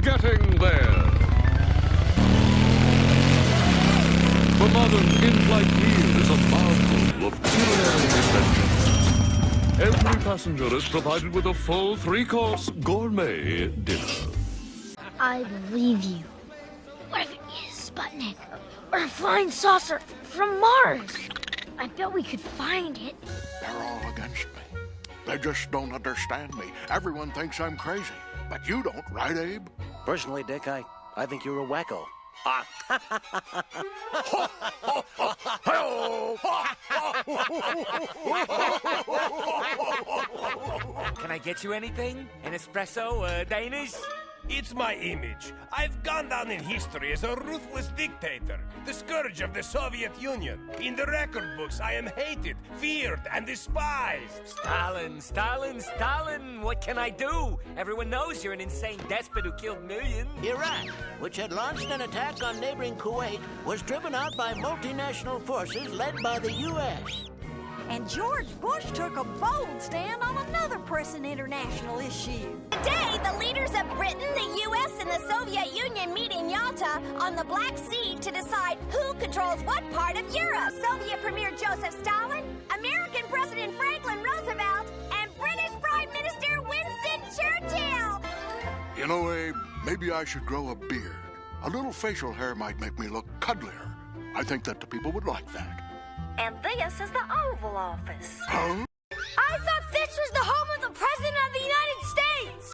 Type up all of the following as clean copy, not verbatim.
getting there. The modern in-flight meal is a marvel of culinary invention. Every passenger is provided with a full 3-course gourmet dinner. I believe you. What if it is Sputnik? Or a flying saucer from Mars? I bet we could find it. They're all against me. They just don't understand me. Everyone thinks I'm crazy. But you don't, right, Abe? Personally, Dick, I think you're a wacko. Can I get you anything? An espresso, Danish? It's my image. I've gone down in history as a ruthless dictator, the scourge of the Soviet Union. In the record books, I am hated, feared, and despised. Stalin! What can I do? Everyone knows you're an insane despot who killed millions. Iraq, which had launched an attack on neighboring Kuwait, was driven out by multinational forces led by the U.S. And George Bush took a bold stand on another pressing international issue. Today, the leaders of Britain, the U.S., and the Soviet Union meet in Yalta on the Black Sea to decide who controls what part of Europe. Soviet Premier Joseph Stalin, American President Franklin Roosevelt, and British Prime Minister Winston Churchill. You know, Abe, maybe I should grow a beard. A little facial hair might make me look cuddlier. I think that the people would like that. And this is the Oval Office. Huh? I thought this was the home of the President of the United States!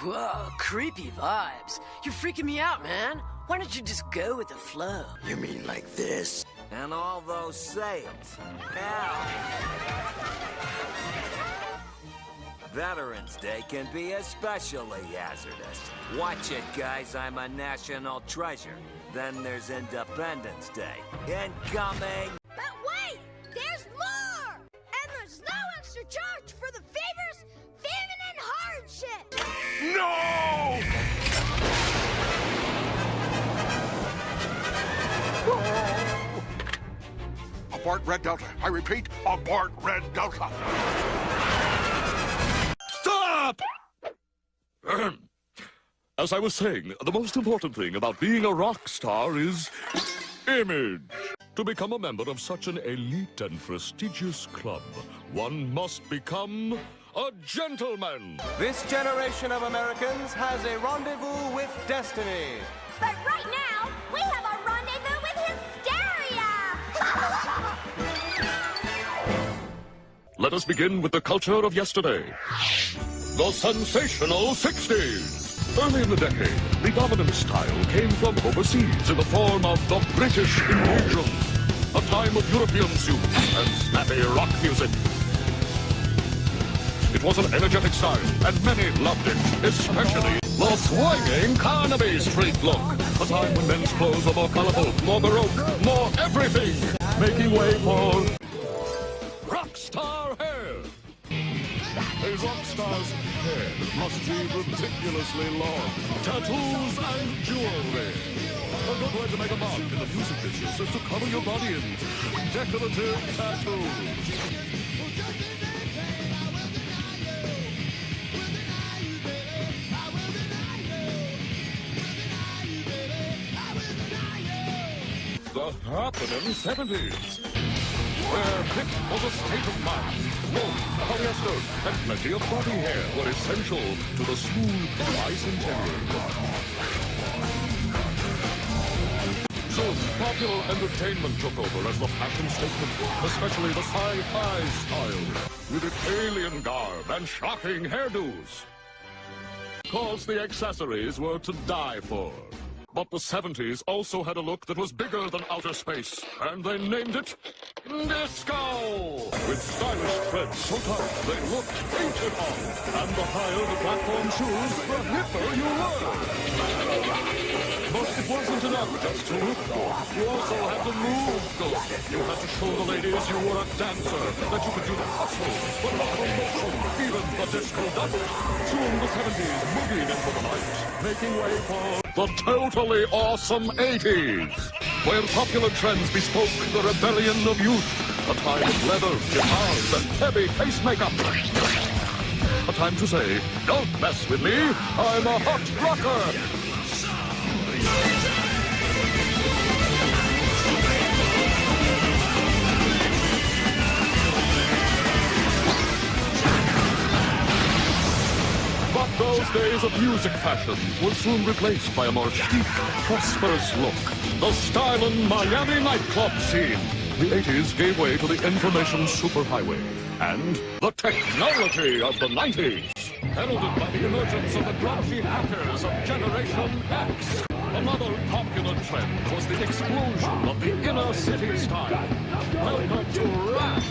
Whoa, creepy vibes. You're freaking me out, man. Why don't you just go with the flow? You mean like this? And all those sails. Now. Veterans Day can be especially hazardous. Watch it, guys. I'm a national treasure. Then there's Independence Day. Incoming! But wait! There's more! And there's no extra charge for the fevers, famine, and hardship! No! Abort Red Delta. I repeat, abort Red Delta. Stop! As I was saying, the most important thing about being a rock star is image. To become a member of such an elite and prestigious club, one must become a gentleman. This generation of Americans has a rendezvous with destiny. But right now, we have a rendezvous with hysteria. Let us begin with the culture of yesterday. The sensational 60s. Early in the decade, the dominant style came from overseas in the form of the British invasion. A time of European suits and snappy rock music. It was an energetic style, and many loved it, especially the swinging Carnaby Street look. A time when men's clothes were more colorful, more baroque, more everything, making way for rock star hair. A rock star's hair must be ridiculously long. Tattoos and jewelry. A good way to make a mark in the music business is to cover your body in decorative tattoos. The happening 70s, where fit was a state of mind. Wool, polyester, and plenty of body hair were essential to the smooth bicentennial. Soon, popular entertainment took over as the fashion statement, especially the sci-fi style, with its alien garb and shocking hairdos. Of course, the accessories were to die for. But the 70s also had a look that was bigger than outer space, and they named it disco! With stylish treads so tight they looked painted on, and the higher the platform shoes, the hipper you were. But it wasn't enough just to look good. You also had to move good. You had to show the ladies you were a dancer, that you could do the hustle, but not the motion, even the disco double. Soon the 70s moving into the night, making way for the totally awesome 80s, where popular trends bespoke the rebellion of youth, a time of leather, guitars, and heavy face makeup. A time to say, don't mess with me, I'm a hot rocker. But those days of music fashion were soon replaced by a more chic, prosperous look. The styling Miami nightclub scene. The 80s gave way to the information superhighway. And the technology of the 90s. Heralded by the emergence of the grouchy hackers of Generation X. Another popular trend was the explosion of the inner city style. Welcome to rap.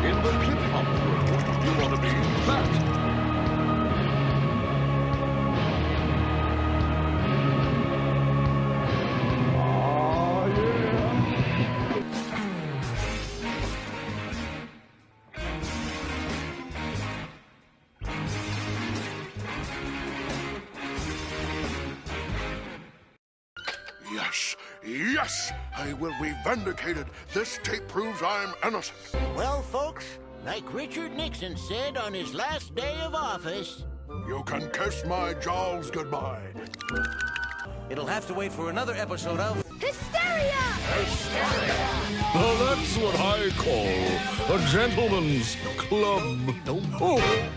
In the hip-hop world, you want to be that. Yes, yes, I will be vindicated. This tape proves I'm innocent. Well, folks, like Richard Nixon said on his last day of office, you can kiss my jowls goodbye. It'll have to wait for another episode of Hysteria! Well, that's what I call a gentleman's club. Oh.